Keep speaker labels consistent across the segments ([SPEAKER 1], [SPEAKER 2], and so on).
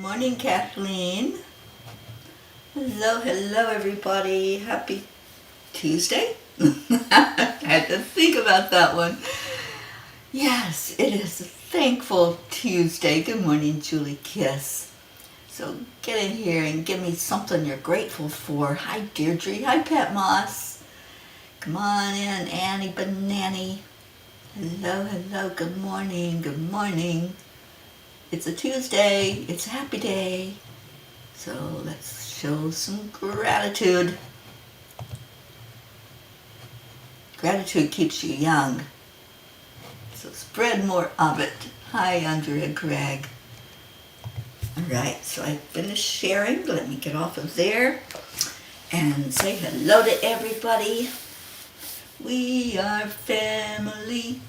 [SPEAKER 1] Morning, Kathleen. Hello, everybody. Happy Tuesday. I had to think about that one. Yes, it is a thankful Tuesday. Good morning, Julie Kiss. So get in here and give me something you're grateful for. Hi, Deirdre. Hi, Pat Moss. Come on in, Annie Banani. Hello. Good morning. It's a Tuesday. It's a happy day. So let's show some gratitude. Gratitude keeps you young. So spread more of it. Hi, Andrea Gregg. All right, so I finished sharing. Let me get off of there and say hello to everybody. We are family.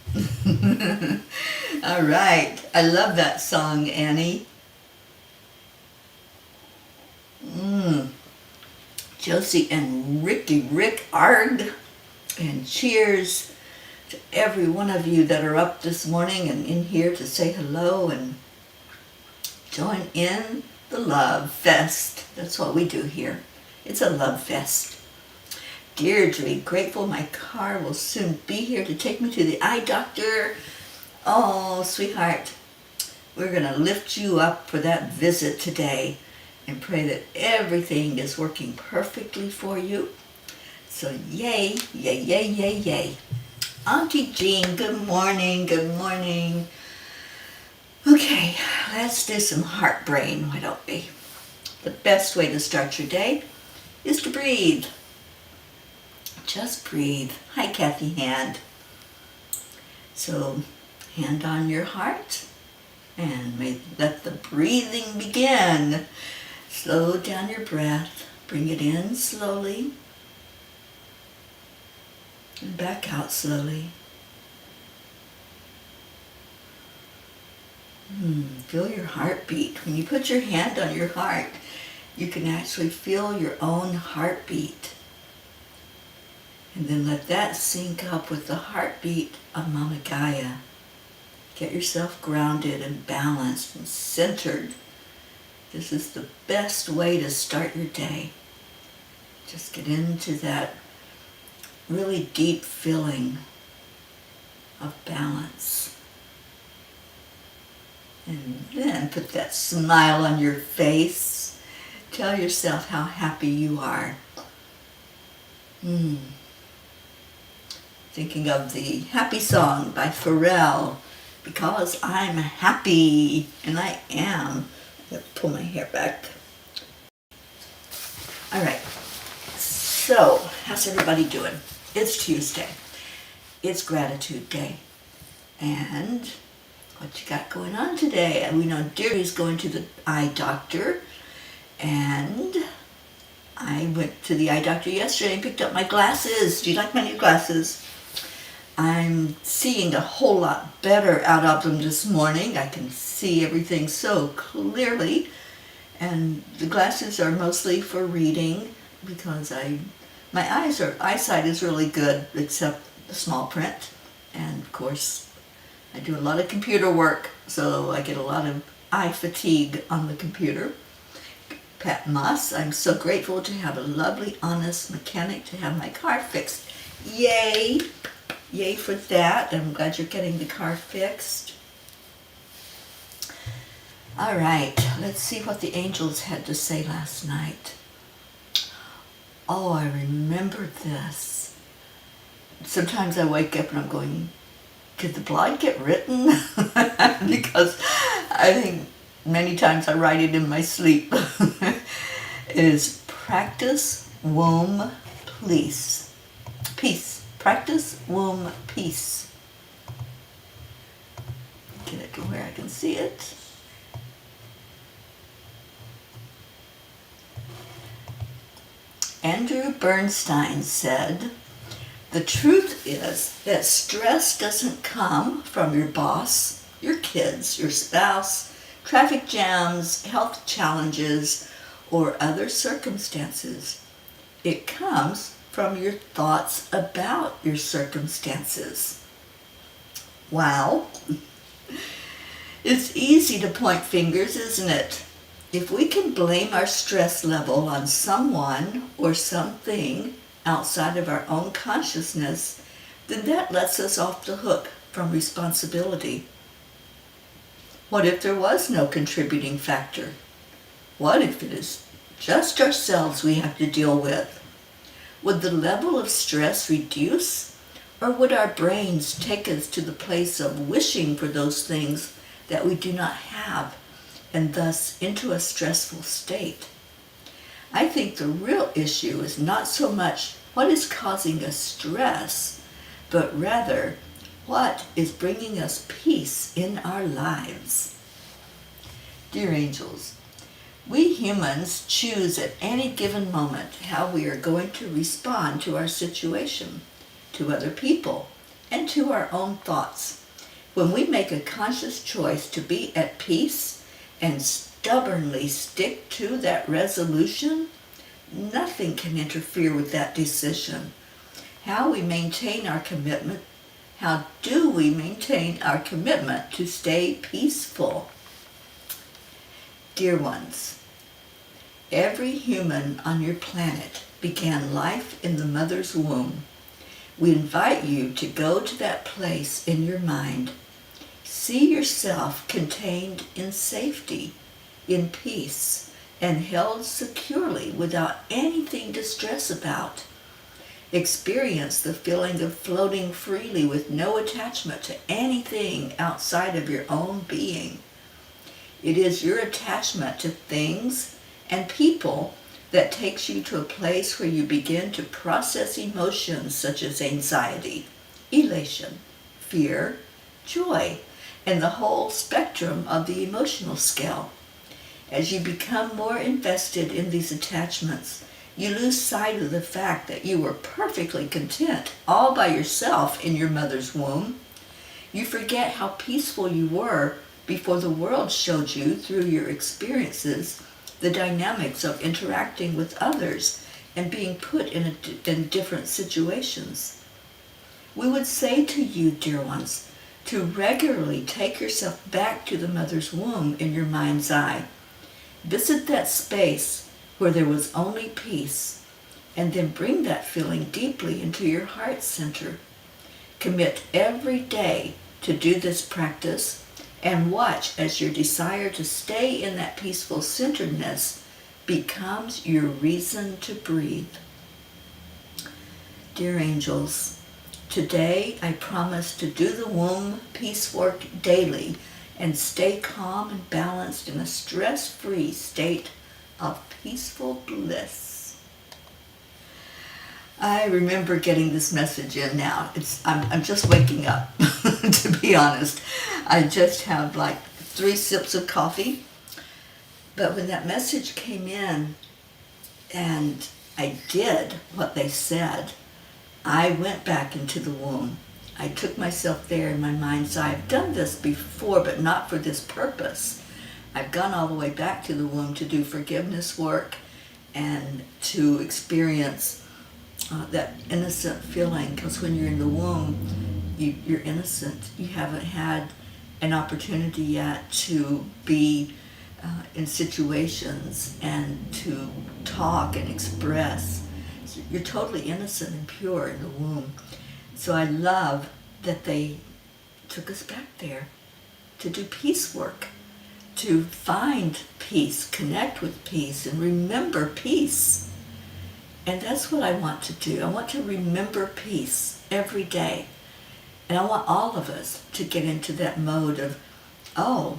[SPEAKER 1] All right. I love that song, Annie. Josie and Rick Ard. And cheers to every one of you that are up this morning and in here to say hello and join in the love fest. That's what we do here. It's a love fest. Deirdre, grateful my car will soon be here to take me to the eye doctor. Oh, sweetheart, we're going to lift you up for that visit today and pray that everything is working perfectly for you. So yay. Auntie Jean, good morning. Okay, let's do some heart brain, why don't we? The best way to start your day is to breathe. Just breathe. Hi, Kathy Hand. So, hand on your heart and let the breathing begin. Slow down your breath. Bring it in slowly and back out slowly. Feel your heartbeat. When you put your hand on your heart, you can actually feel your own heartbeat. And then let that sync up with the heartbeat of Mama Gaia. Get yourself grounded and balanced and centered. This is the best way to start your day. Just get into that really deep feeling of balance. And then put that smile on your face. Tell yourself how happy you are. Thinking of the happy song by Pharrell, Because I'm Happy, and I am. I'm going to pull my hair back. All right, so how's everybody doing? It's Tuesday. It's Gratitude Day. And what you got going on today? We know Deirdre's going to the eye doctor, and I went to the eye doctor yesterday and picked up my glasses. Do you like my new glasses? I'm seeing a whole lot better out of them this morning. I can see everything so clearly. And the glasses are mostly for reading because my eyesight is really good except the small print. And of course, I do a lot of computer work, so I get a lot of eye fatigue on the computer. Pat Moss, I'm so grateful to have a lovely, honest mechanic to have my car fixed. Yay! Yay for that. I'm glad you're getting the car fixed. All right, let's see what the angels had to say last night. Oh, I remember this. Sometimes I wake up and I'm going, did the blog get written? Because I think many times I write it in my sleep. It is practice, womb, peace. Practice, womb, peace. Get it to where I can see it. Andrew Bernstein said, the truth is that stress doesn't come from your boss, your kids, your spouse, traffic jams, health challenges, or other circumstances. It comes from your thoughts about your circumstances. Wow. It's easy to point fingers, isn't it? If we can blame our stress level on someone or something outside of our own consciousness, then that lets us off the hook from responsibility. What if there was no contributing factor? What if it is just ourselves we have to deal with? Would the level of stress reduce, or would our brains take us to the place of wishing for those things that we do not have, and thus into a stressful state? I think the real issue is not so much what is causing us stress, but rather what is bringing us peace in our lives. Dear angels, we humans choose at any given moment how we are going to respond to our situation, to other people, and to our own thoughts. When we make a conscious choice to be at peace and stubbornly stick to that resolution, nothing can interfere with that decision. How we maintain our commitment, how do we maintain our commitment to stay peaceful? Dear ones, every human on your planet began life in the mother's womb. We invite you to go to that place in your mind. See yourself contained in safety, in peace, and held securely without anything to stress about. Experience the feeling of floating freely with no attachment to anything outside of your own being. It is your attachment to things and people that takes you to a place where you begin to process emotions such as anxiety, elation, fear, joy, and the whole spectrum of the emotional scale. As you become more invested in these attachments, you lose sight of the fact that you were perfectly content all by yourself in your mother's womb. You forget how peaceful you were before the world showed you through your experiences the dynamics of interacting with others and being put in different situations. We would say to you, dear ones, to regularly take yourself back to the mother's womb in your mind's eye. Visit that space where there was only peace, and then bring that feeling deeply into your heart center. Commit every day to do this practice, and watch as your desire to stay in that peaceful centeredness becomes your reason to breathe. Dear angels, today I promise to do the womb peace work daily and stay calm and balanced in a stress-free state of peaceful bliss. I remember getting this message in now. I'm just waking up, to be honest. I just have like 3 sips of coffee. But when that message came in and I did what they said, I went back into the womb. I took myself there in my mind's eye. I've done this before, but not for this purpose. I've gone all the way back to the womb to do forgiveness work and to experience that innocent feeling, because when you're in the womb, you're innocent. You haven't had an opportunity yet to be in situations and to talk and express. So you're totally innocent and pure in the womb. So I love that they took us back there to do peace work, to find peace, connect with peace, and remember peace. And that's what I want to do. I want to remember peace every day. And I want all of us to get into that mode of, oh,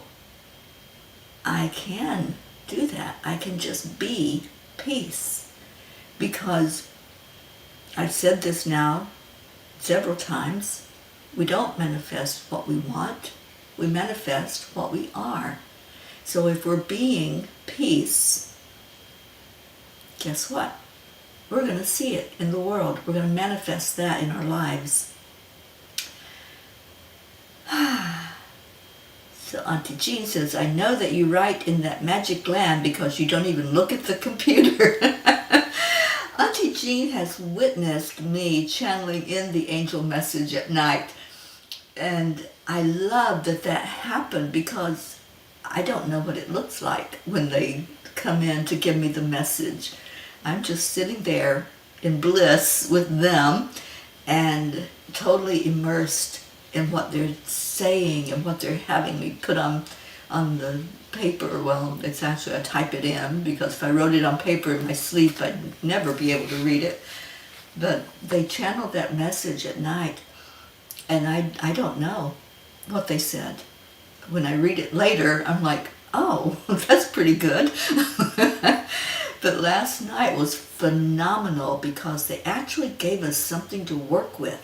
[SPEAKER 1] I can do that. I can just be peace. Because I've said this now several times, we don't manifest what we want. We manifest what we are. So if we're being peace, guess what? We're going to see it in the world. We're going to manifest that in our lives. So Auntie Jean says, I know that you write in that magic land because you don't even look at the computer. Auntie Jean has witnessed me channeling in the angel message at night. And I love that that happened because I don't know what it looks like when they come in to give me the message. I'm just sitting there in bliss with them and totally immersed in what they're saying and what they're having me put on the paper. Well, it's actually, I type it in, because if I wrote it on paper in my sleep, I'd never be able to read it. But they channeled that message at night, and I don't know what they said. When I read it later, I'm like, oh, that's pretty good. But last night was phenomenal because they actually gave us something to work with.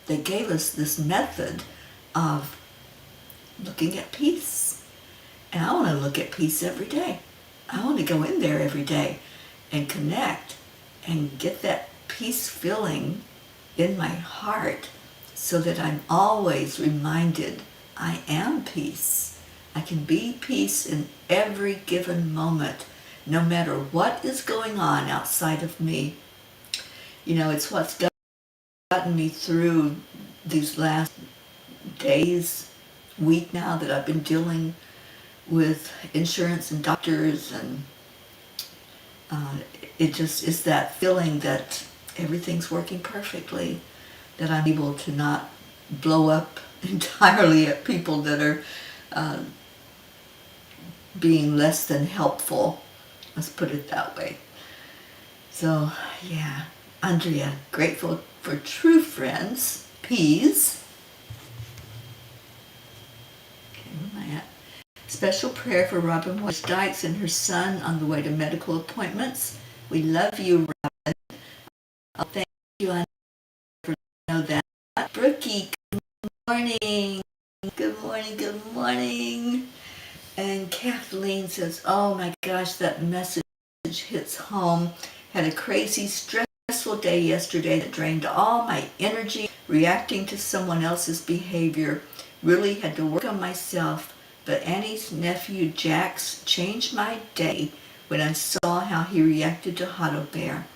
[SPEAKER 1] They gave us this method of looking at peace. And I want to look at peace every day. I want to go in there every day and connect and get that peace feeling in my heart, so that I'm always reminded I am peace. I can be peace in every given moment, no matter what is going on outside of me. You know, it's what's gotten me through these last days, week now, that I've been dealing with insurance and doctors, and it just is that feeling that everything's working perfectly, that I'm able to not blow up entirely at people that are being less than helpful. Let's put it that way. So, yeah, Andrea, grateful for true friends, peas. Okay, where am I at? Special prayer for Robin Weiss Dykes and her son on the way to medical appointments. We love you, Robin. Oh, thank you, Andrea, for know that. Brookie, good morning. Good morning, good morning. And Kathleen says, oh my gosh, that message hits home. Had a crazy, stressful day yesterday that drained all my energy, reacting to someone else's behavior. Really had to work on myself, but Annie's nephew Jax changed my day when I saw how he reacted to Hotto Bear.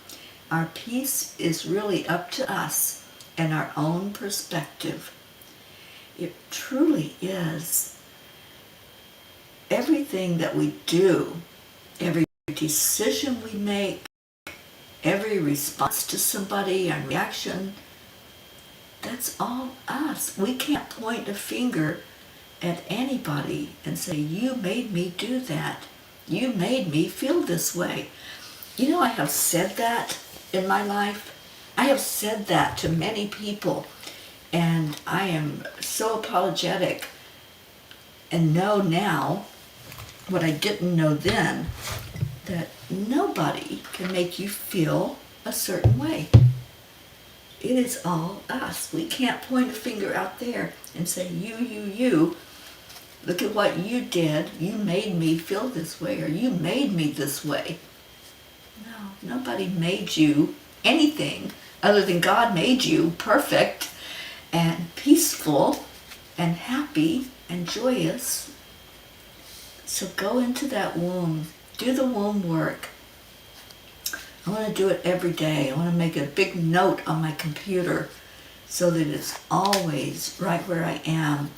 [SPEAKER 1] Our peace is really up to us and our own perspective. It truly is. Everything that we do, every decision we make, every response to somebody and reaction, that's all us. We can't point a finger at anybody and say, you made me do that. You made me feel this way. You know, I have said that in my life. I have said that to many people, and I am so apologetic and know now what I didn't know then, that nobody can make you feel a certain way. It is all us. We can't point a finger out there and say, you, look at what you did. You made me feel this way, or you made me this way. No, nobody made you anything other than God made you perfect and peaceful and happy and joyous. So go into that womb. Do the womb work. I want to do it every day. I want to make a big note on my computer so that it's always right where I am,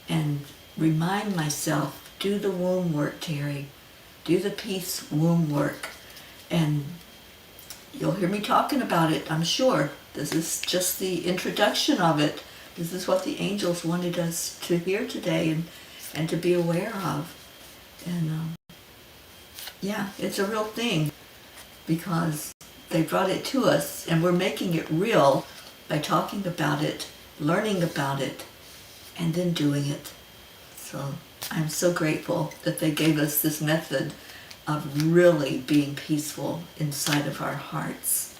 [SPEAKER 1] and remind myself, do the womb work, Teri. Do the peace womb work. And you'll hear me talking about it, I'm sure. This is just the introduction of it. This is what the angels wanted us to hear today and to be aware of. And yeah, it's a real thing, because they brought it to us, and we're making it real by talking about it, learning about it, and then doing it. So I'm so grateful that they gave us this method of really being peaceful inside of our hearts.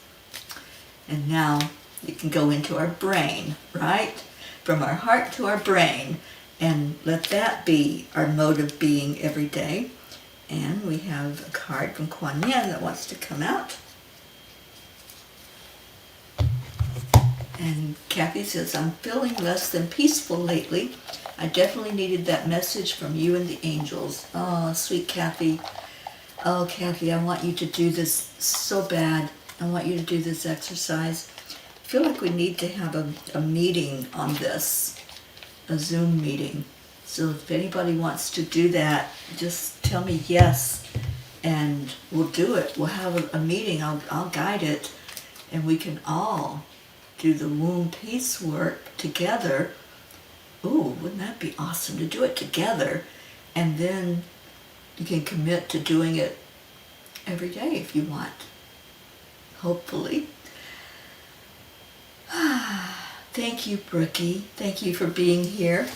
[SPEAKER 1] And now it can go into our brain, right? From our heart to our brain. And let that be our mode of being every day. And we have a card from Kuan Yin that wants to come out. And Kathy says, I'm feeling less than peaceful lately. I definitely needed that message from you and the angels. Oh, sweet Kathy. Oh, Kathy, I want you to do this so bad. I want you to do this exercise. I feel like we need to have a meeting on this. A Zoom meeting, So if anybody wants to do that, just tell me yes, and we'll do it. We'll have a meeting. I'll guide it, and we can all do the womb peace work together. Ooh, wouldn't that be awesome to do it together? And then you can commit to doing it every day if you want, hopefully. Thank you, Brookie. Thank you for being here.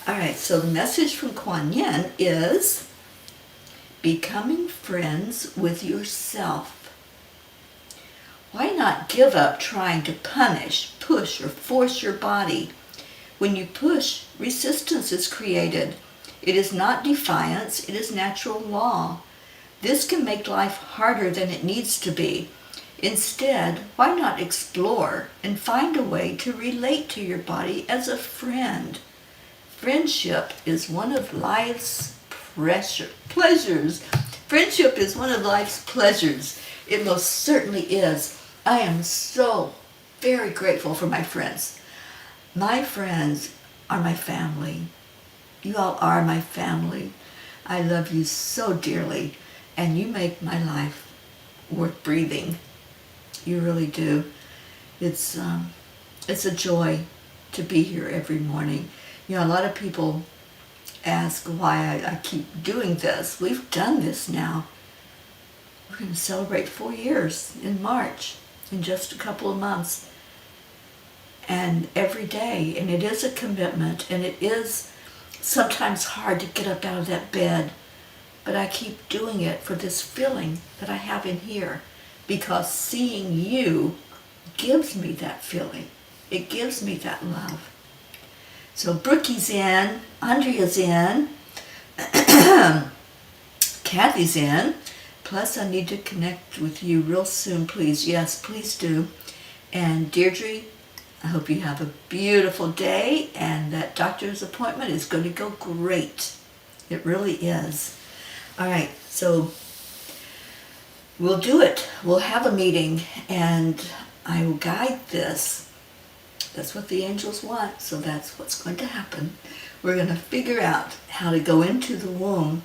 [SPEAKER 1] All right, so the message from Kuan Yin is becoming friends with yourself. Why not give up trying to punish, push, or force your body? When you push, resistance is created. It is not defiance, it is natural law. This can make life harder than it needs to be. Instead, why not explore and find a way to relate to your body as a friend? Friendship is one of life's pleasures. Friendship is one of life's pleasures. It most certainly is. I am so very grateful for my friends. My friends are my family. You all are my family. I love you so dearly, and you make my life worth breathing. You really do. It's a joy to be here every morning. You know, a lot of people ask why I keep doing this. We've done this now. We're going to celebrate 4 years in March, in just a couple of months. And every day, and it is a commitment, and it is sometimes hard to get up out of that bed, but I keep doing it for this feeling that I have in here, because seeing you gives me that feeling. It gives me that love. So Brookie's in, Andrea's in, Kathy's in, plus I need to connect with you real soon, please. Yes, please do. And Deirdre, I hope you have a beautiful day, and that doctor's appointment is going to go great. It really is. All right, so we'll do it. We'll have a meeting, and I will guide this. That's what the angels want, so that's what's going to happen. We're going to figure out how to go into the womb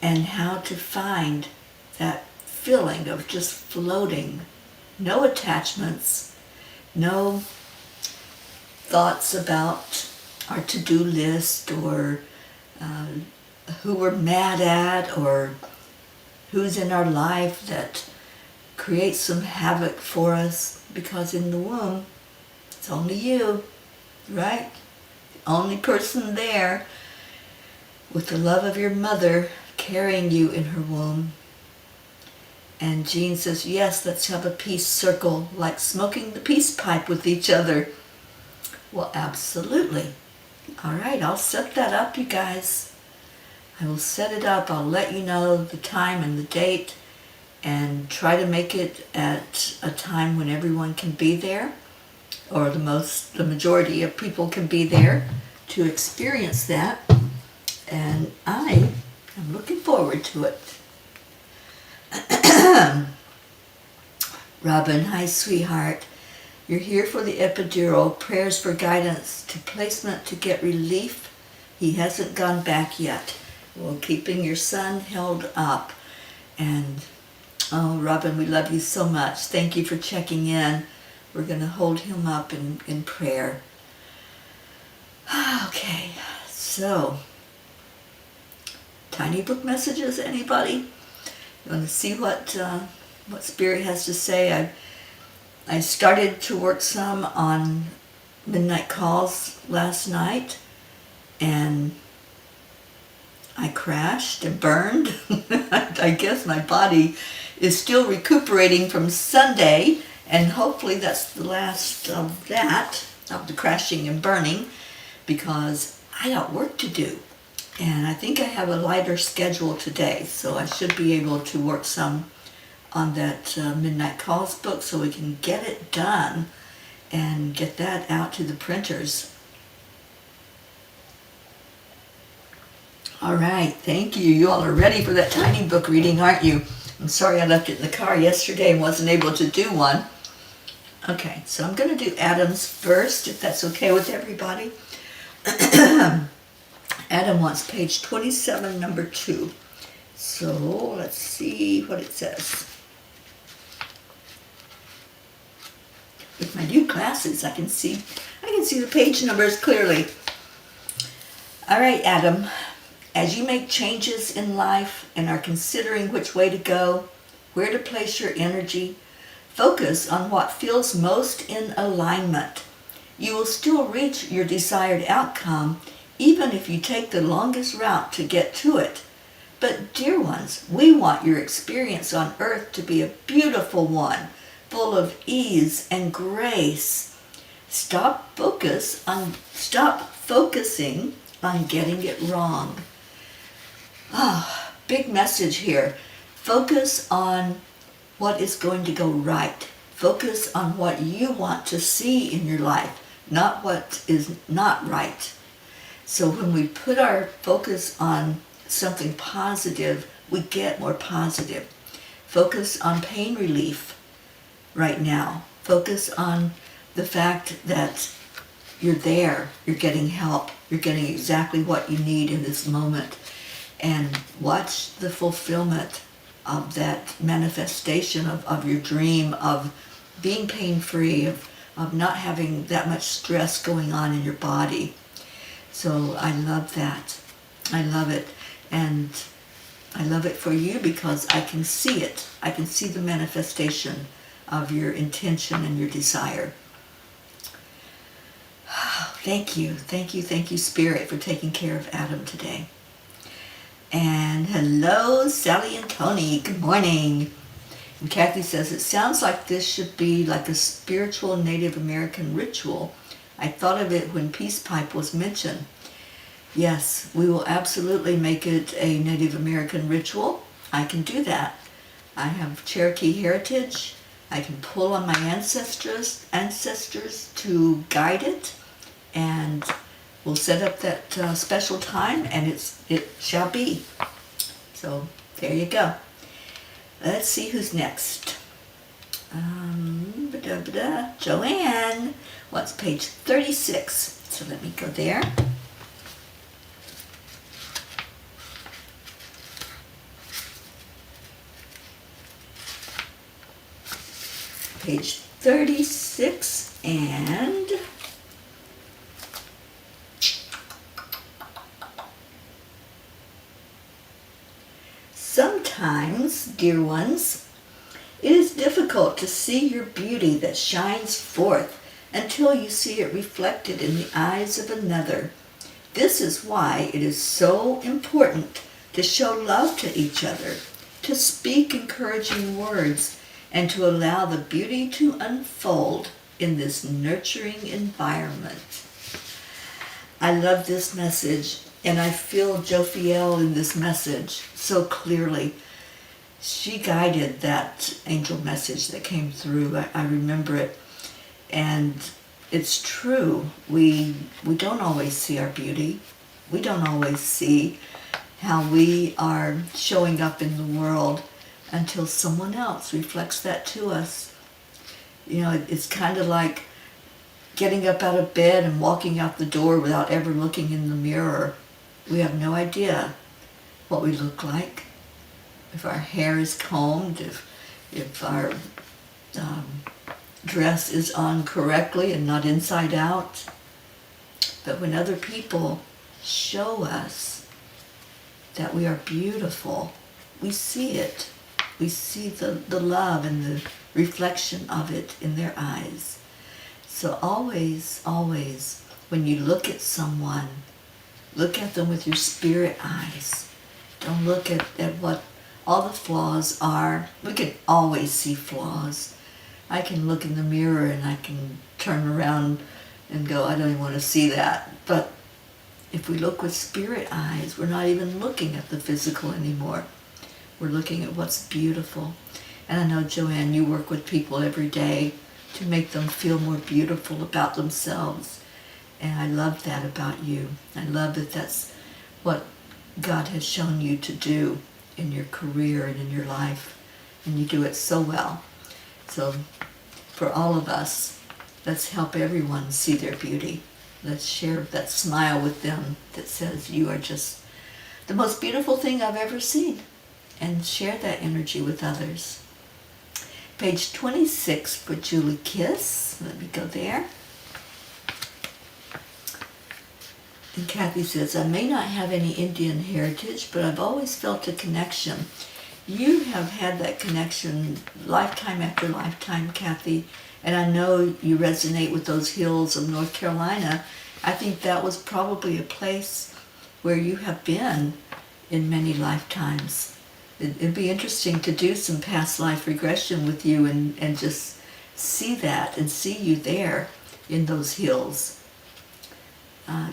[SPEAKER 1] and how to find that feeling of just floating. No attachments, no thoughts about our to-do list or who we're mad at or who's in our life that creates some havoc for us, because in the womb, it's only you, right? The only person there with the love of your mother carrying you in her womb. And Jean says, yes, let's have a peace circle, like smoking the peace pipe with each other. Well, absolutely. All right, I'll set that up, you guys. I will set it up. I'll let you know the time and the date, and try to make it at a time when everyone can be there, or the majority of people can be there to experience that. And I am looking forward to it. Robin, hi sweetheart. You're here for the epidural. Prayers for guidance to placement to get relief. He hasn't gone back yet. Well, keeping your son held up. And oh, Robin, we love you so much. Thank you for checking in. We're going to hold him up in prayer. Okay, so tiny book messages, anybody? You want to see what Spirit has to say? I started to work some on midnight calls last night, and I crashed and burned. I guess my body is still recuperating from Sunday, and hopefully that's the last of that, of the crashing and burning, because I got work to do. And I think I have a lighter schedule today, so I should be able to work some on that Midnight Calls book so we can get it done and get that out to the printers. All right, thank you. You all are ready for that tiny book reading, aren't you? I'm sorry I left it in the car yesterday and wasn't able to do one. Okay, so I'm going to do Adam's first, if that's okay with everybody. Adam wants page 27, number 2. So let's see what it says. With my new glasses, I can see the page numbers clearly. All right, Adam, as you make changes in life and are considering which way to go, where to place your energy, focus on what feels most in alignment. You will still reach your desired outcome even if you take the longest route to get to it. But dear ones, we want your experience on earth to be a beautiful one, full of ease and grace. Stop focusing on getting it wrong. Big message here. Focus on what is going to go right. Focus on what you want to see in your life, not what is not right. So when we put our focus on something positive, we get more positive. Focus on pain relief right now. Focus on the fact that you're there, you're getting help, you're getting exactly what you need in this moment. And watch the fulfillment of that manifestation of your dream, of being pain-free, of not having that much stress going on in your body. So I love that. I love it. And I love it for you because I can see it. I can see the manifestation of your intention and your desire. Thank you, Spirit, for taking care of Adam today. And hello, Sally and Tony. Good morning. And Kathy says, it sounds like this should be like a spiritual Native American ritual. I thought of it when Peace Pipe was mentioned. Yes, we will absolutely make it a Native American ritual. I can do that. I have Cherokee heritage. I can pull on my ancestors to guide it. And we'll set up that special time, and it shall be. So there you go. Let's see who's next. Joanne wants page 36. So let me go there. Page 36 and... Sometimes, dear ones, it is difficult to see your beauty that shines forth until you see it reflected in the eyes of another. This is why it is so important to show love to each other, to speak encouraging words, and to allow the beauty to unfold in this nurturing environment. I love this message. And I feel Jophiel in this message so clearly. She guided that angel message that came through. I remember it. And it's true. We don't always see our beauty. We don't always see how we are showing up in the world until someone else reflects that to us. You know, it's kind of like getting up out of bed and walking out the door without ever looking in the mirror. We have no idea what we look like, if our hair is combed, if our dress is on correctly and not inside out. But when other people show us that we are beautiful, we see it. We see the love and the reflection of it in their eyes. So always, always, when you look at someone, look at them with your spirit eyes. Don't look at what all the flaws are. We can always see flaws. I can look in the mirror and I can turn around and go, I don't even want to see that. But if we look with spirit eyes, we're not even looking at the physical anymore. We're looking at what's beautiful. And I know, Joanne, you work with people every day to make them feel more beautiful about themselves. And I love that about you. I love that that's what God has shown you to do in your career and in your life. And you do it so well. So for all of us, let's help everyone see their beauty. Let's share that smile with them that says you are just the most beautiful thing I've ever seen, and share that energy with others. Page 26 for Julie Kiss. Let me go there. And Kathy says, I may not have any Indian heritage, but I've always felt a connection. You have had that connection lifetime after lifetime, Kathy, and I know you resonate with those hills of North Carolina. I think that was probably a place where you have been in many lifetimes. It'd be interesting to do some past life regression with you and just see that and see you there in those hills.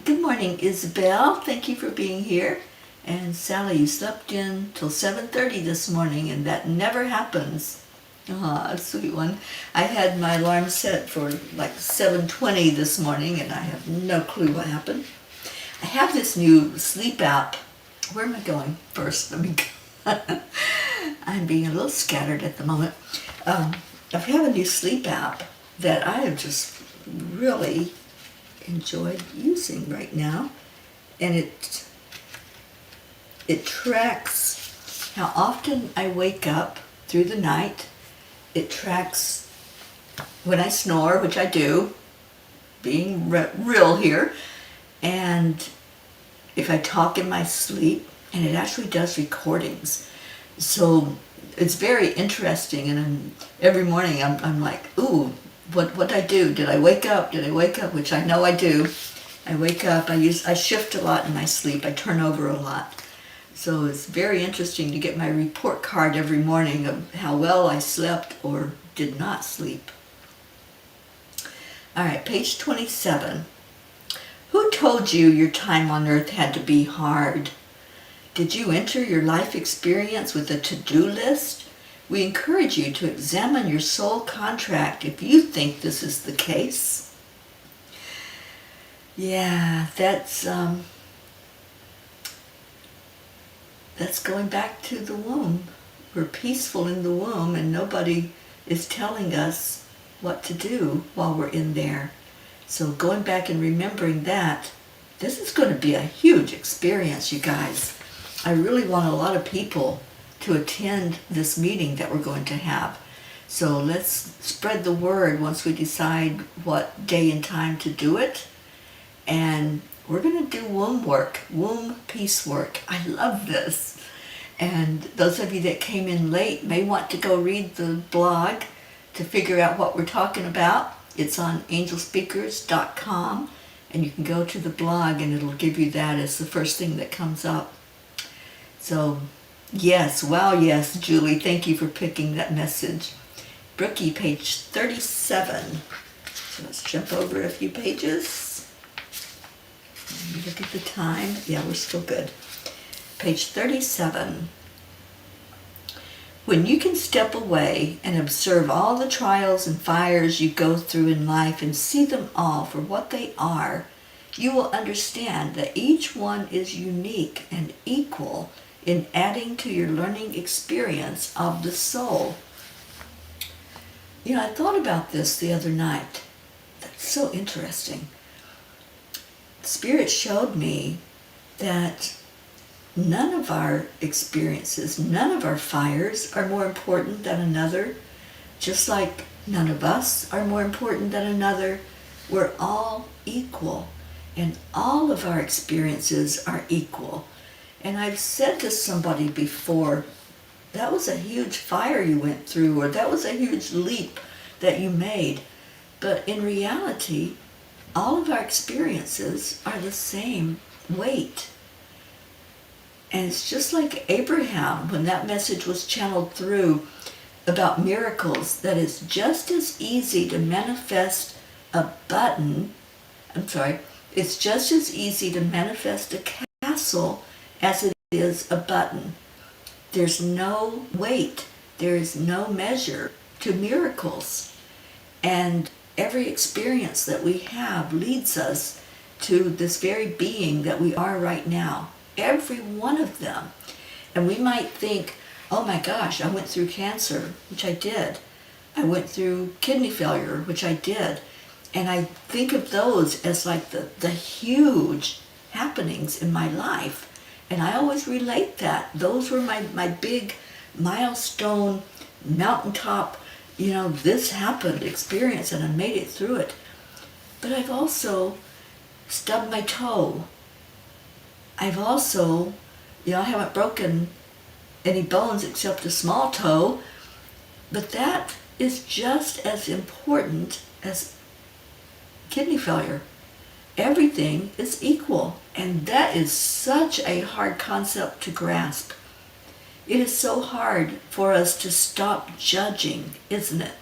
[SPEAKER 1] Good morning, Isabel. Thank you for being here. And Sally, you slept in till 7:30 this morning, and that never happens. Ah, sweet one. I had my alarm set for like 7:20 this morning, and I have no clue what happened. I have this new sleep app. Where am I going first? Let me go. I'm being a little scattered at the moment. I have a new sleep app that I have just really enjoyed using right now, and it tracks how often I wake up through the night. It tracks when I snore, which I do, being real here, and if I talk in my sleep, and it actually does recordings. So it's very interesting, and every morning I'm like, ooh, what I do? Did I wake up? Did I wake up? Which I know I do. I wake up, I shift a lot in my sleep, I turn over a lot. So it's very interesting to get my report card every morning of how well I slept or did not sleep. All right, page 27. Who told you your time on earth had to be hard? Did you enter your life experience with a to-do list? We encourage you to examine your soul contract if you think this is the case. Yeah, that's going back to the womb. We're peaceful in the womb, and nobody is telling us what to do while we're in there. So going back and remembering that, this is going to be a huge experience, you guys. I really want a lot of people to attend this meeting that we're going to have. So let's spread the word once we decide what day and time to do it. And we're going to do womb work, womb peace work. I love this. And those of you that came in late may want to go read the blog to figure out what we're talking about. It's on angelspeakers.com, and you can go to the blog and it'll give you that as the first thing that comes up. So yes, wow, yes, Julie, thank you for picking that message. Brookie, page 37. So let's jump over a few pages. Let me look at the time. Yeah, we're still good. Page 37. When you can step away and observe all the trials and fires you go through in life and see them all for what they are, you will understand that each one is unique and equal in adding to your learning experience of the soul. You know, I thought about this the other night. That's so interesting. Spirit showed me that none of our experiences, none of our fires are more important than another, just like none of us are more important than another. We're all equal, and all of our experiences are equal. And I've said to somebody before, that was a huge fire you went through, or that was a huge leap that you made. But in reality, all of our experiences are the same weight. And it's just like Abraham, when that message was channeled through about miracles, that it's just as easy to manifest a it's just as easy to manifest a castle as it is a button. There's no weight, there is no measure to miracles. And every experience that we have leads us to this very being that we are right now. Every one of them. And we might think, oh my gosh, I went through cancer, which I did. I went through kidney failure, which I did. And I think of those as like the huge happenings in my life. And I always relate that. Those were my big milestone, mountaintop, this happened experience, and I made it through it. But I've also stubbed my toe. I've also, I haven't broken any bones except a small toe, but that is just as important as kidney failure. Everything is equal, and that is such a hard concept to grasp. It is so hard for us to stop judging, isn't it?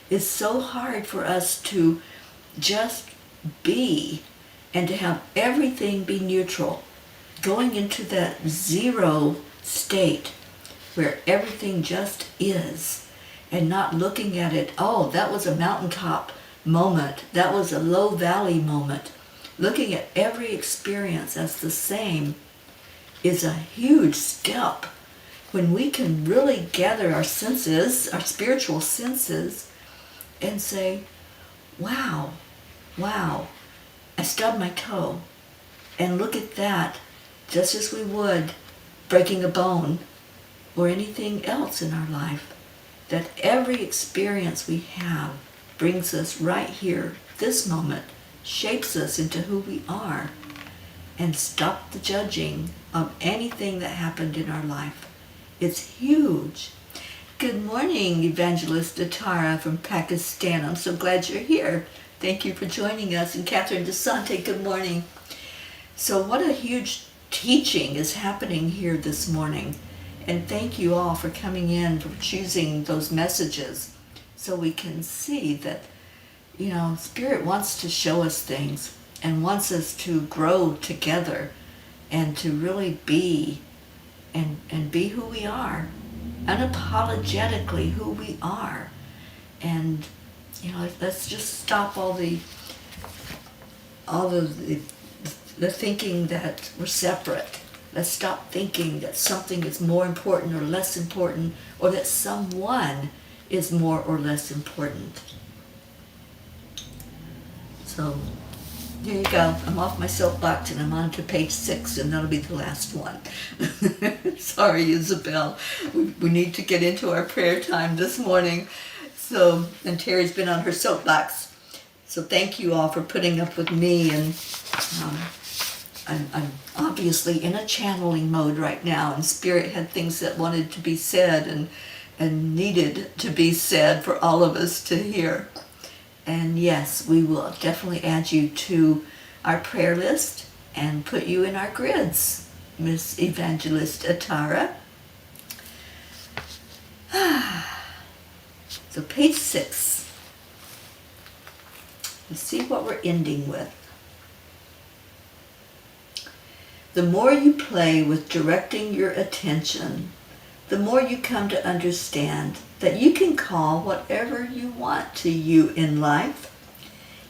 [SPEAKER 1] It's so hard for us to just be and to have everything be neutral, going into that zero state where everything just is, and not looking at it, oh, that was a mountaintop moment, that was a low valley moment. Looking at every experience as the same is a huge step when we can really gather our senses, our spiritual senses, and say, wow, I stubbed my toe, and look at that, just as we would breaking a bone or anything else in our life, that every experience we have brings us right here, this moment, shapes us into who we are, and stop the judging of anything that happened in our life. It's huge. Good morning, Evangelist Atara from Pakistan. I'm so glad you're here. Thank you for joining us. And Catherine DeSante, good morning. So what a huge teaching is happening here this morning. And thank you all for coming in, for choosing those messages, so we can see that Spirit wants to show us things and wants us to grow together and to really be and be who we are, unapologetically who we are. And let's just stop all the thinking that we're separate. Let's stop thinking that something is more important or less important, or that someone is more or less important. So, there you go. I'm off my soapbox and I'm on to page 6, and that'll be the last one. Sorry, Isabel. We need to get into our prayer time this morning. So, and Teri's been on her soapbox. So thank you all for putting up with me. And I'm obviously in a channeling mode right now, and Spirit had things that wanted to be said and needed to be said for all of us to hear. And yes, we will definitely add you to our prayer list and put you in our grids, Miss Evangelist Atara. So page 6. Let's see what we're ending with. The more you play with directing your attention, the more you come to understand that you can call whatever you want to you in life.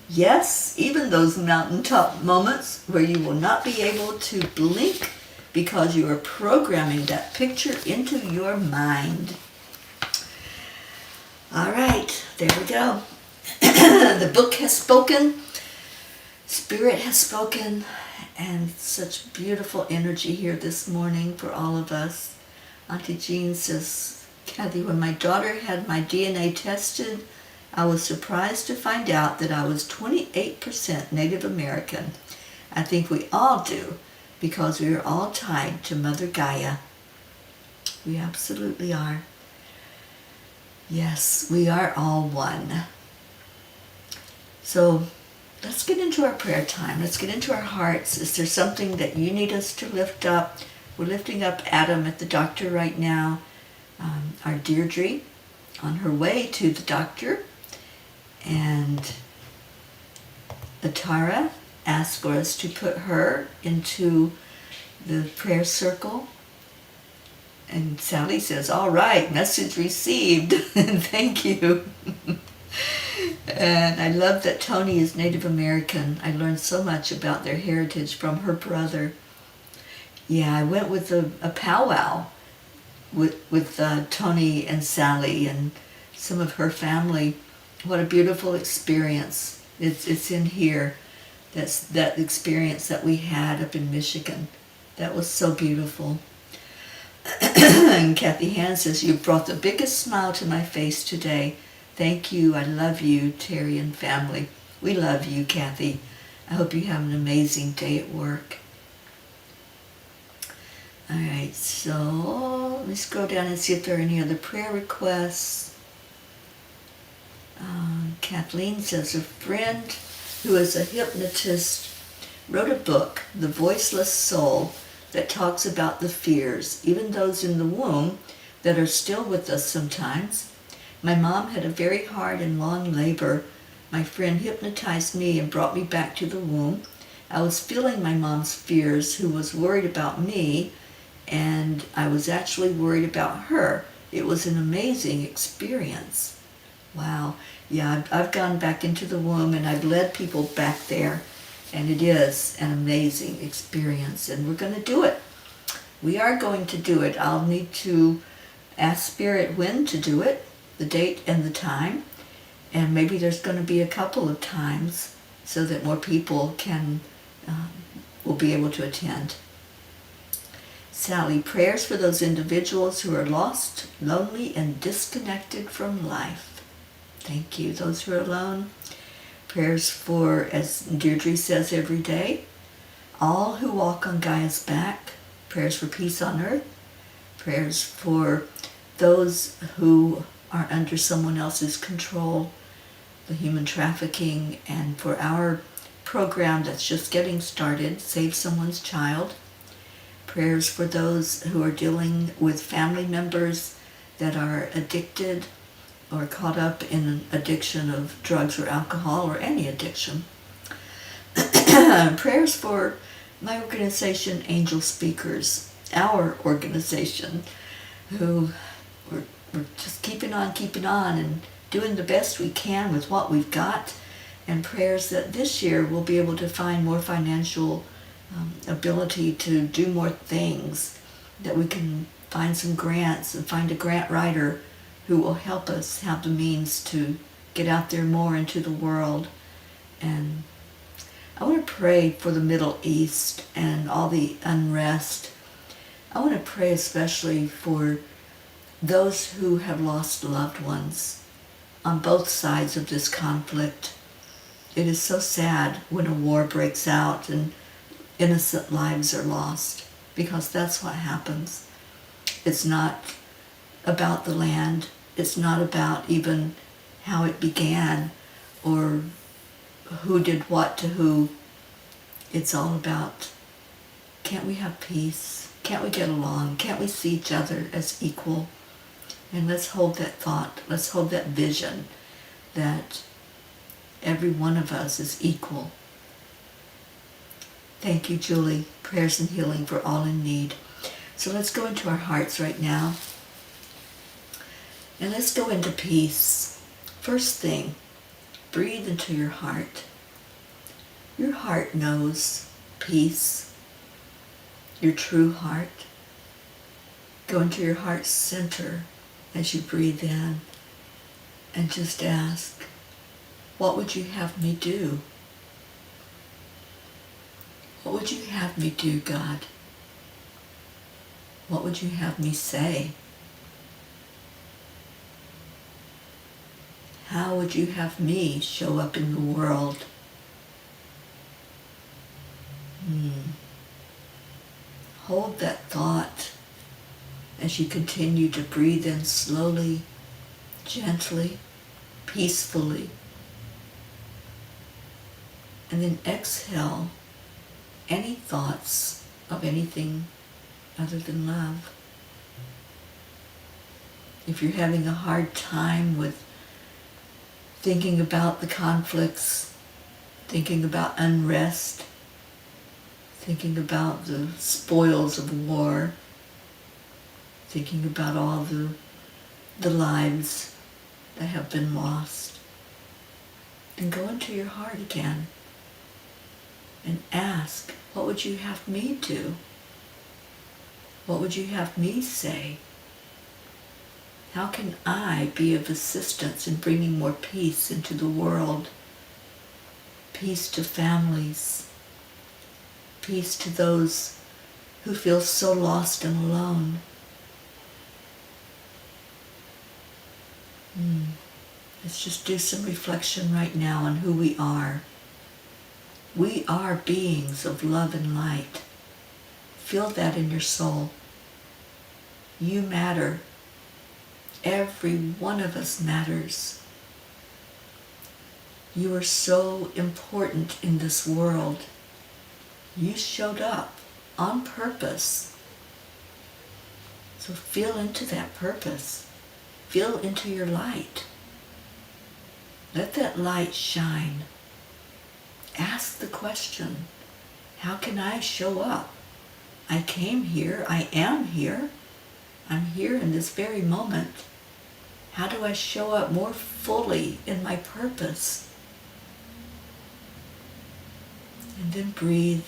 [SPEAKER 1] Yes, even those mountaintop moments where you will not be able to blink because you are programming that picture into your mind. All right, there we go. The book has spoken, Spirit has spoken, and such beautiful energy here this morning for all of us. Auntie Jean says, Kathy, when my daughter had my DNA tested, I was surprised to find out that I was 28% Native American. I think we all do, because we are all tied to Mother Gaia. We absolutely are. Yes, we are all one. So let's get into our prayer time. Let's get into our hearts. Is there something that you need us to lift up? We're lifting up Adam at the doctor right now. Our Deirdre on her way to the doctor. And Atara asked for us to put her into the prayer circle. And Sally says, all right, message received. Thank you. And I love that Tony is Native American. I learned so much about their heritage from her brother. Yeah, I went with a powwow with Tony and Sally and some of her family. What a beautiful experience. It's in here. That's that experience that we had up in Michigan. That was so beautiful. And Kathy Hand says, "You brought the biggest smile to my face today. Thank you. I love you, Teri and family." We love you, Kathy. I hope you have an amazing day at work. All right, so let me scroll down and see if there are any other prayer requests. Kathleen says, "A friend who is a hypnotist wrote a book, The Voiceless Soul, that talks about the fears, even those in the womb, that are still with us sometimes. My mom had a very hard and long labor. My friend hypnotized me and brought me back to the womb. I was feeling my mom's fears, who was worried about me, and I was actually worried about her. It was an amazing experience." Wow. Yeah, I've gone back into the womb and I've led people back there, and it is an amazing experience, and we're going to do it. We are going to do it. I'll need to ask Spirit when to do it, the date and the time, and maybe there's going to be a couple of times so that more people will be able to attend. Sally, prayers for those individuals who are lost, lonely, and disconnected from life. Thank you. Those who are alone. Prayers for, as Deirdre says every day, all who walk on Gaia's back. Prayers for peace on earth. Prayers for those who are under someone else's control, the human trafficking, and for our program that's just getting started, Save Someone's Child. Prayers for those who are dealing with family members that are addicted or caught up in an addiction of drugs or alcohol or any addiction. Prayers for my organization, Angel Speakers, our organization, who we're just keeping on and doing the best we can with what we've got, and prayers that this year we'll be able to find more financial ability to do more things, that we can find some grants and find a grant writer who will help us have the means to get out there more into the world. And I want to pray for the Middle East and all the unrest. I want to pray especially for those who have lost loved ones on both sides of this conflict. It is so sad when a war breaks out and innocent lives are lost, because that's what happens. It's not about the land. It's not about even how it began or who did what to who. It's all about, can't we have peace? Can't we get along? Can't we see each other as equal? And let's hold that thought. Let's hold that vision that every one of us is equal. Thank you, Julie. Prayers and healing for all in need. So let's go into our hearts right now. And let's go into peace. First thing, breathe into your heart. Your heart knows peace, your true heart. Go into your heart center as you breathe in and just ask, what would you have me do? What would you have me do, God? What would you have me say? How would you have me show up in the world? Hold that thought as you continue to breathe in slowly, gently, peacefully. And then exhale any thoughts of anything other than love. If you're having a hard time with thinking about the conflicts, thinking about unrest, thinking about the spoils of war, thinking about all the lives that have been lost, then go into your heart again and ask, what would you have me do? What would you have me say? How can I be of assistance in bringing more peace into the world? Peace to families. Peace to those who feel so lost and alone. Let's just do some reflection right now on who we are. We are beings of love and light. Feel that in your soul. You matter. Every one of us matters. You are so important in this world. You showed up on purpose. So feel into that purpose. Feel into your light. Let that light shine. Ask the question, how can I show up? I came here, I am here. I'm here in this very moment. How do I show up more fully in my purpose? And then breathe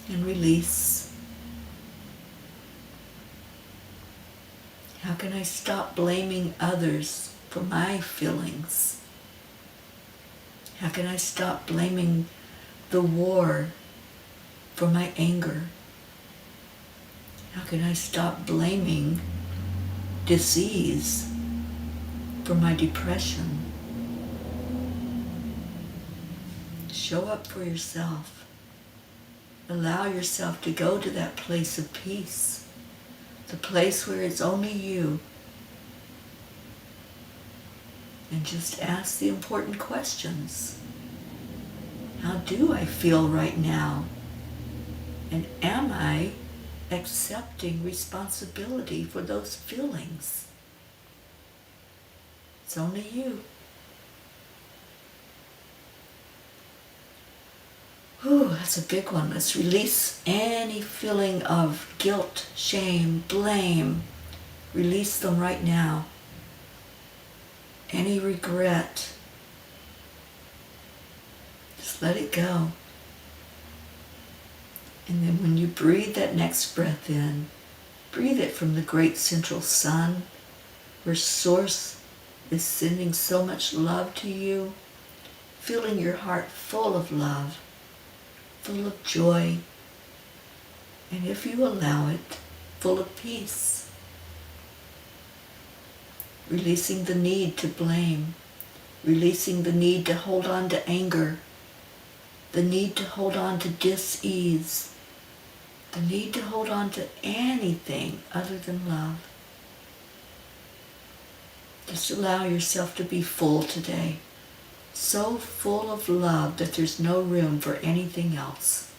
[SPEAKER 1] and release. How can I stop blaming others for my feelings? How can I stop blaming the war for my anger? How can I stop blaming disease for my depression? Show up for yourself. Allow yourself to go to that place of peace. The place where it's only you. And just ask the important questions. How do I feel right now? And am I accepting responsibility for those feelings? It's only you. Whew, that's a big one. Let's release any feeling of guilt, shame, blame. Release them right now. Any regret. Just let it go. And then when you breathe that next breath in, breathe it from the great central sun, where Source is sending so much love to you, filling your heart full of love, full of joy, and if you allow it, full of peace. Releasing the need to blame, releasing the need to hold on to anger, the need to hold on to dis-ease, the need to hold on to anything other than love. Just allow yourself to be full today. So full of love that there's no room for anything else.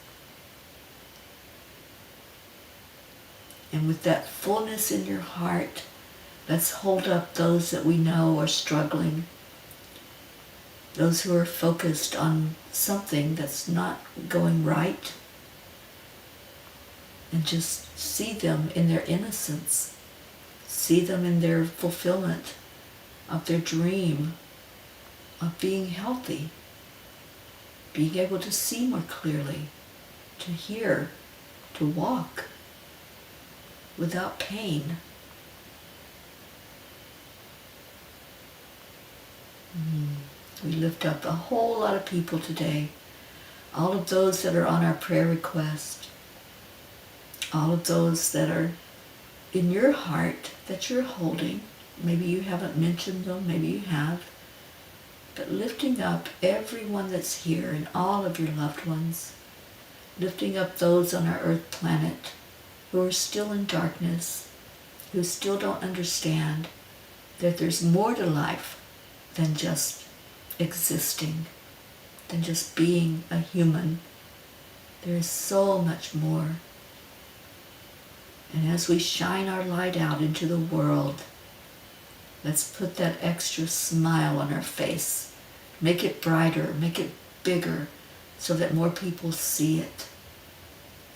[SPEAKER 1] And with that fullness in your heart, let's hold up those that we know are struggling, those who are focused on something that's not going right, and just see them in their innocence, see them in their fulfillment of their dream of being healthy, being able to see more clearly, to hear, to walk without pain. We lift up a whole lot of people today, all of those that are on our prayer request, all of those that are in your heart that you're holding. Maybe you haven't mentioned them, maybe you have. But lifting up everyone that's here and all of your loved ones, lifting up those on our earth planet who are still in darkness, who still don't understand that there's more to life than just existing, than just being a human. There is so much more. And as we shine our light out into the world, let's put that extra smile on our face. Make it brighter, make it bigger, so that more people see it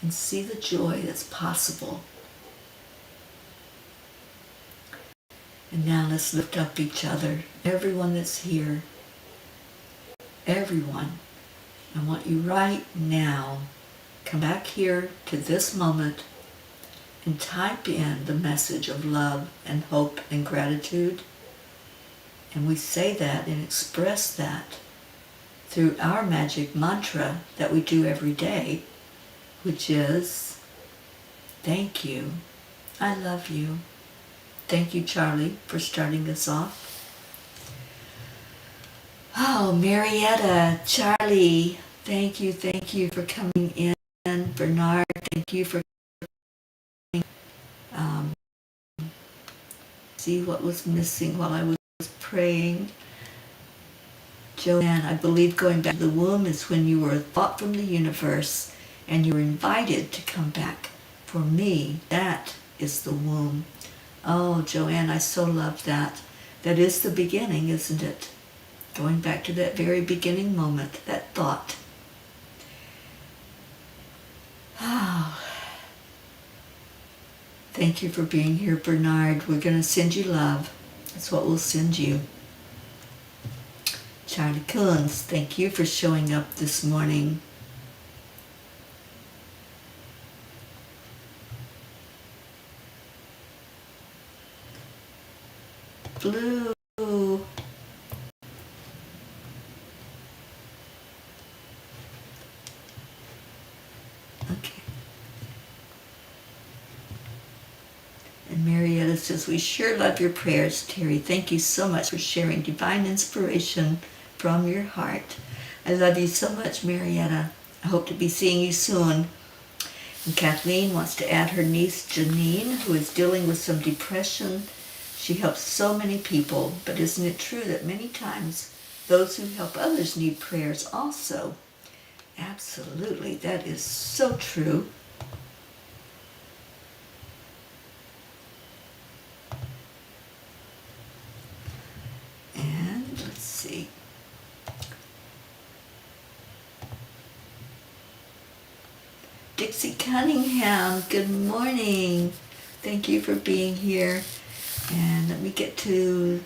[SPEAKER 1] and see the joy that's possible. And now let's lift up each other, everyone that's here, everyone. I want you right now, come back here to this moment and type in the message of love and hope and gratitude. And we say that and express that through our magic mantra that we do every day, which is, thank you, I love you. Thank you, Charlie, for starting us off. Oh, Marietta, Charlie, thank you for coming in. Bernard, thank you for coming. See what was missing while I was praying. Joanne, I believe going back to the womb is when you were a thought from the universe and you were invited to come back. For me, that is the womb. Oh, Joanne, I so love that. That is the beginning, isn't it? Going back to that very beginning moment, that thought. Oh. Thank you for being here, Bernard. We're going to send you love. That's what we'll send you. Charlie Coons, thank you for showing up this morning. Blue. Okay. And Marietta says, we sure love your prayers, Terry. Thank you so much for sharing divine inspiration from your heart. I love you so much, Marietta. I hope to be seeing you soon. And Kathleen wants to add her niece, Janine, who is dealing with some depression. She helps so many people, but isn't it true that many times those who help others need prayers also? Absolutely, that is so true. And let's see. Dixie Cunningham, good morning. Thank you for being here. And let me get to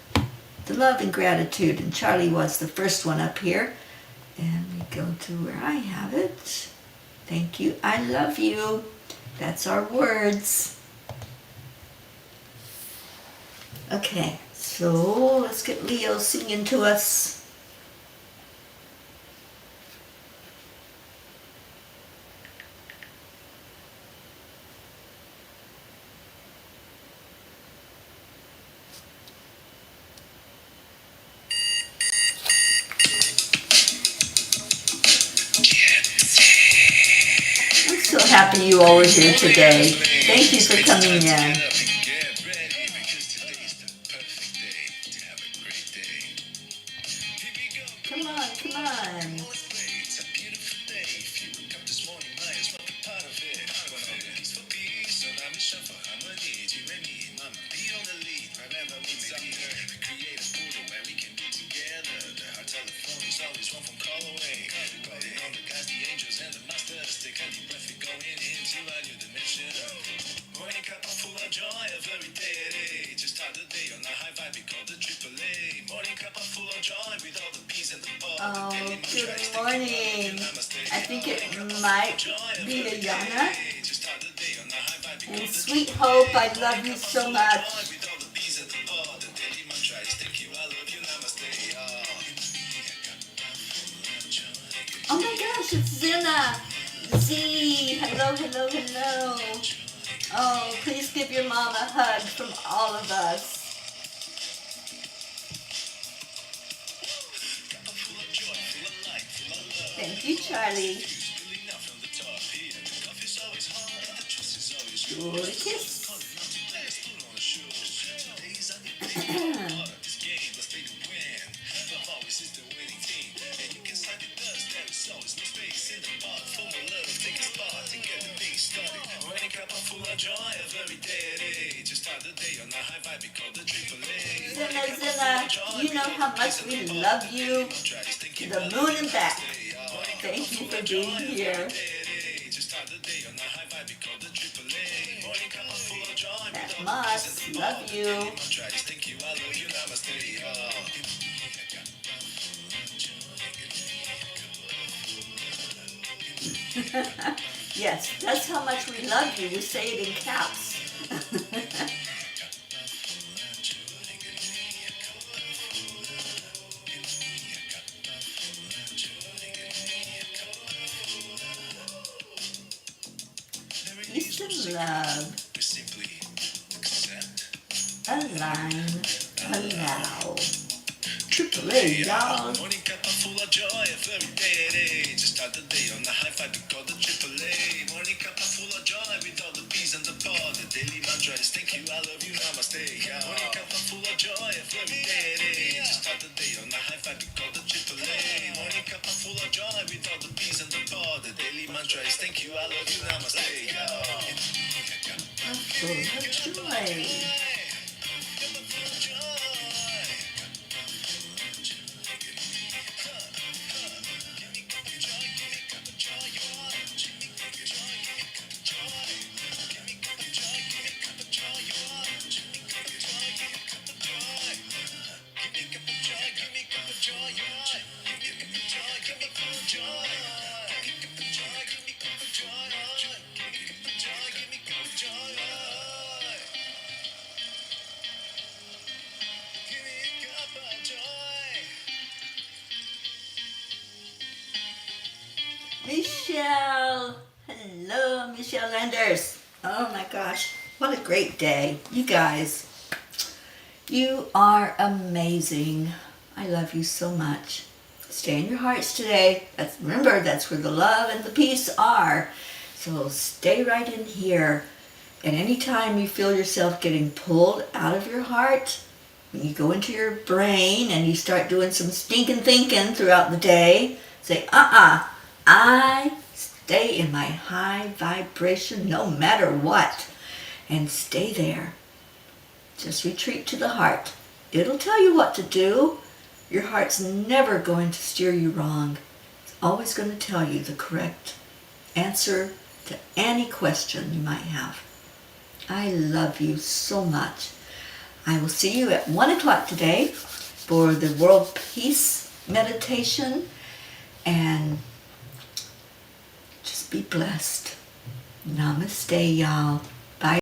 [SPEAKER 1] the love and gratitude. And Charlie was the first one up here. And we go to where I have it. Thank you. I love you. That's our words. Okay, so let's get Leo singing to us. So happy you all are here today. Thank you for coming in. Come on, come on.
[SPEAKER 2] Morning Cuppa full of joy every day. Just start the day on a high vibe, we call the AAA. Morning Cuppa full of joy with all the bees and the ball.
[SPEAKER 1] Oh, good morning. I think it might be Ayana. And Sweet Hope, I love you so much. Oh my gosh, it's Zena. Z, hello, hello, hello. Oh, please give your mom a hug from all of us. Thank you, Charlie. Ooh, a kiss. Zena, you know how much we love you. To the moon and back. Thank you for being here. That must love you. Yes, that's how much we love you. We say it in caps. love,
[SPEAKER 2] We simply accept.
[SPEAKER 1] align, allow.
[SPEAKER 2] Triple A, y'all. Morning Cuppa full of joy every day at 8. Just start the day on the high five because the Triple A. Morning Cuppa full of joy with all the P's and the pod. The daily mantra is thank you, I love you, namaste, y'all. Morning Cuppa full of joy every day at 8. Just start the day on the high five because the Triple A. Morning Cuppa full of joy with all the P's and the pod. The daily mantra is thank you, I love you, namaste, y'all.
[SPEAKER 1] Full of joy. Michelle! Hello, Michelle Landers. Oh my gosh, what a great day. You guys, you are amazing. I love you so much. Stay in your hearts today. Remember, that's where the love and the peace are. So stay right in here. And anytime you feel yourself getting pulled out of your heart, when you go into your brain and you start doing some stinking thinking throughout the day, say, I stay in my high vibration no matter what. And stay there. Just retreat to the heart. It'll tell you what to do. Your heart's never going to steer you wrong. It's always going to tell you the correct answer to any question you might have. I love you so much. I will see you at 1 o'clock today for the World Peace Meditation. And just be blessed. Namaste, y'all.